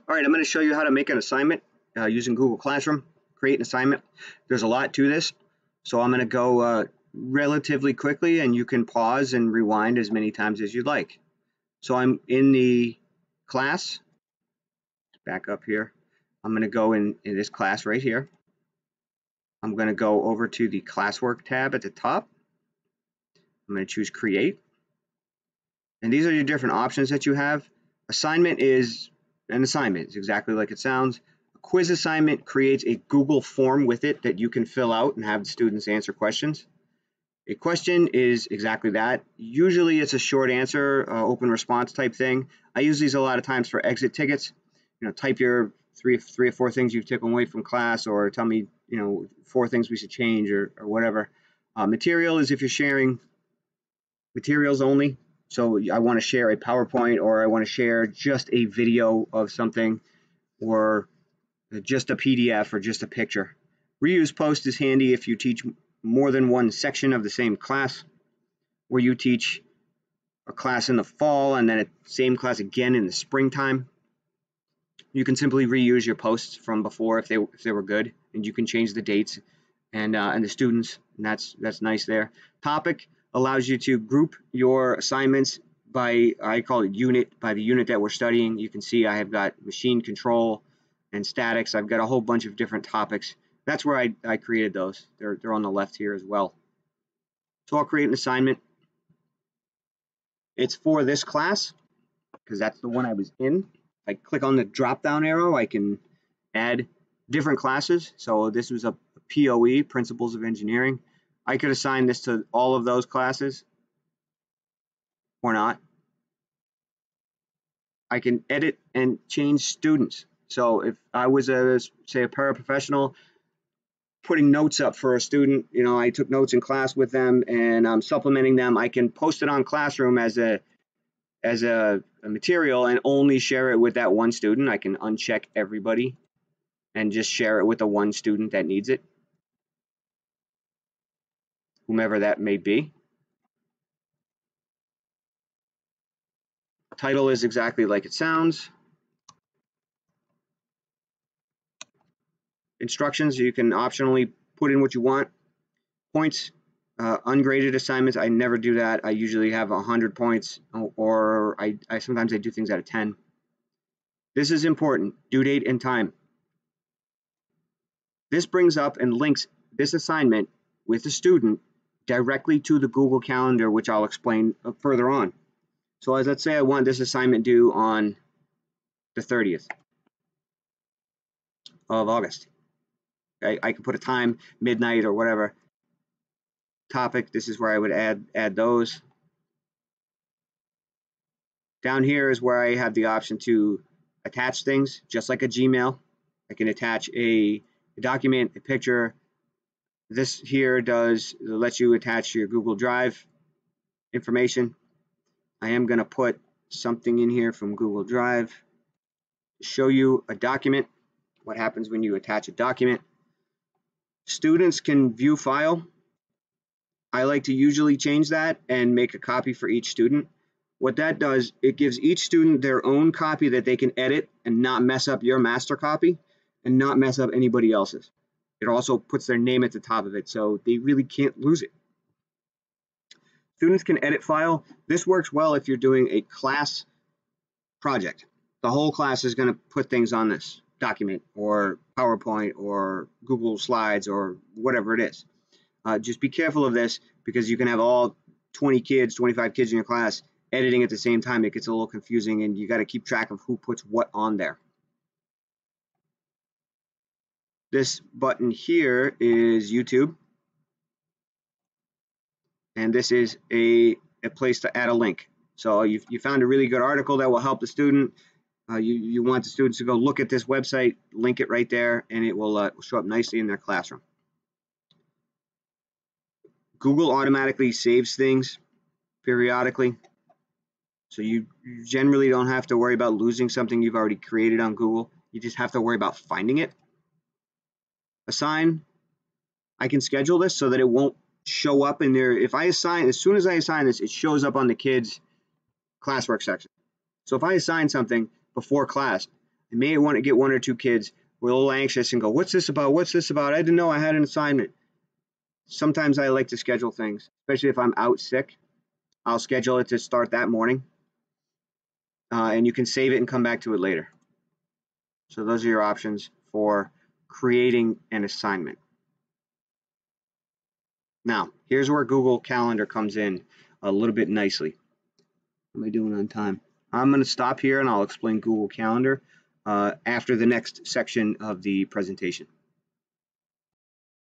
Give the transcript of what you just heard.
All right, I'm going to show you how to make an assignment using Google Classroom, create an assignment. There's a lot to this, so I'm going to go relatively quickly, and you can pause and rewind as many times as you'd like. So I'm in the class, back up here. I'm going to go in this class right here. I'm going to go over to the classwork tab at the top. I'm going to choose create. And these are your different options that you have. Assignment is an assignment. It's exactly like it sounds. A quiz assignment creates a Google form with it that you can fill out and have the students answer questions. A question is exactly that. Usually it's a short answer, open response type thing. I use these a lot of times for exit tickets. Type your three or four things you've taken away from class, or tell me, 4 things we should change, or whatever. Material is if you're sharing materials only. So I want to share a PowerPoint, or I want to share just a video of something, or just a PDF, or just a picture. Reuse post is handy if you teach more than one section of the same class, or you teach a class in the fall and then a same class again in the springtime. You can simply reuse your posts from before if they were good, and you can change the dates and the students, and that's nice there. Topic allows you to group your assignments by, I call it unit, by the unit that we're studying. You can see I have got machine control and statics. I've got a whole bunch of different topics. That's where I created those. They're on the left here as well. So I'll create an assignment. It's for this class because that's the one I was in. If I click on the drop down arrow, I can add different classes. So this was a POE, Principles of Engineering. I could assign this to all of those classes or not. I can edit and change students. So if I was say a paraprofessional putting notes up for a student, I took notes in class with them and I'm supplementing them, I can post it on Classroom as a material and only share it with that one student. I can uncheck everybody and just share it with the one student that needs it, whomever that may be. Title is exactly like it sounds. Instructions, you can optionally put in what you want. Points, ungraded assignments, I never do that. I usually have 100 points, or I sometimes I do things out of 10. This is important, due date and time. This brings up and links this assignment with the student directly to the Google Calendar, which I'll explain further on. So let's say I want this assignment due on the 30th of August. Okay, I can put a time, midnight or whatever. Topic, this is where I would add those. Down here is where I have the option to attach things, just like a Gmail. I can attach a document, a picture. This here lets you attach your Google Drive information. I am going to put something in here from Google Drive to show you a document, what happens when you attach a document. Students can view file. I like to usually change that and make a copy for each student. What that does, it gives each student their own copy that they can edit and not mess up your master copy and not mess up anybody else's. It also puts their name at the top of it, so they really can't lose it. Students can edit file. This works well if you're doing a class project. The whole class is going to put things on this document or PowerPoint or Google Slides or whatever it is. Just be careful of this, because you can have all 20 kids, 25 kids in your class editing at the same time. It gets a little confusing, and you got to keep track of who puts what on there. This button here is YouTube, and this is a place to add a link. So you found a really good article that will help the student. You want the students to go look at this website, link it right there, and it will show up nicely in their classroom. Google automatically saves things periodically, so you generally don't have to worry about losing something you've already created on Google. You just have to worry about finding it. Assign, I can schedule this so that it won't show up in there. If I assign, as soon as I assign this, it shows up on the kids' classwork section. So if I assign something before class, You may want to get one or two kids who are a little anxious and go, what's this about? What's this about? I didn't know I had an assignment. Sometimes I like to schedule things, especially if I'm out sick. I'll schedule it to start that morning, and you can save it and come back to it later. So those are your options for creating an assignment. Now, here's where Google Calendar comes in a little bit nicely. What am I doing on time? I'm going to stop here and I'll explain Google Calendar after the next section of the presentation.